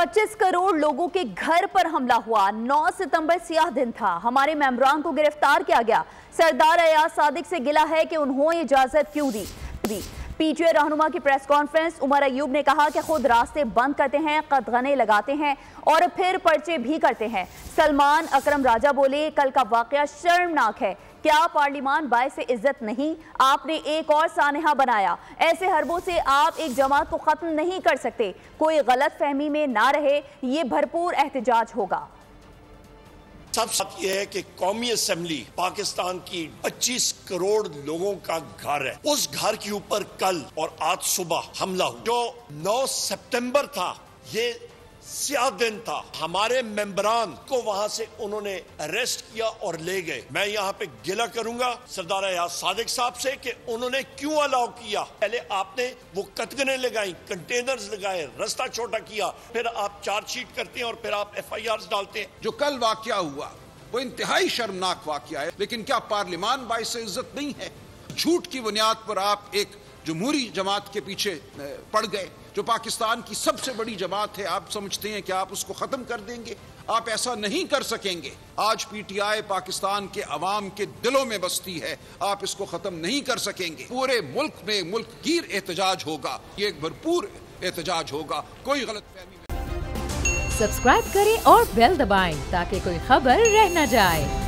25 करोड़ लोगों के घर पर हमला हुआ। 9 सितंबर सियाह दिन था। हमारे मेंबरान को गिरफ्तार किया गया। सरदार अयाज सादिक से गिला है कि उन्होंने इजाजत क्यों दी। पीटीआई रहनुमा की प्रेस कॉन्फ्रेंस। उमर अयूब ने कहा कि खुद रास्ते बंद करते हैं, कदगने लगाते हैं और फिर पर्चे भी करते हैं। सलमान अकरम राजा बोले, कल का वाकया शर्मनाक है। क्या पार्लिमान बायस इज्जत नहीं? आपने एक और सानहा बनाया। ऐसे हरबों से आप एक जमात को खत्म नहीं कर सकते। कोई गलत फहमी में ना रहे, ये भरपूर एहतजाज होगा। सब ये है कि कौमी असेंबली पाकिस्तान की 25 करोड़ लोगों का घर है। उस घर के ऊपर कल और आज सुबह हमला हुआ। जो 9 सितंबर था, ये स्याह दिन था। हमारे मेंबरान को वहां से उन्होंने अरेस्ट किया और ले गए। मैं यहाँ पे गिला करूंगा सरदार अयाज सादिक साहब से कि उन्होंने क्यों अलाउ किया। पहले आपने वो कतगने लगाई, कंटेनर्स लगाए, रास्ता छोटा किया, फिर आप चार्जशीट करते हैं और फिर आप FIRs डालते हैं। जो कल वाकया हुआ वो इंतहाई शर्मनाक वाकया है, लेकिन क्या पार्लिमान बाइस इज्जत नहीं है? झूठ की बुनियाद पर आप एक जमहूरी जमात के पीछे पड़ गए, जो पाकिस्तान की सबसे बड़ी जमात है। आप समझते हैं कि आप उसको ख़त्म कर देंगे? आप ऐसा नहीं कर सकेंगे। आज PTI पाकिस्तान के अवाम के दिलों में बसती है। आप इसको ख़त्म नहीं कर सकेंगे। पूरे मुल्क में मुल्कगीर एहतजाज होगा। ये एक भरपूर एहतजाज होगा। कोई गलतफहमी नहीं। सब्सक्राइब करें और बेल दबाएं ताकि कोई खबर रह न जाए।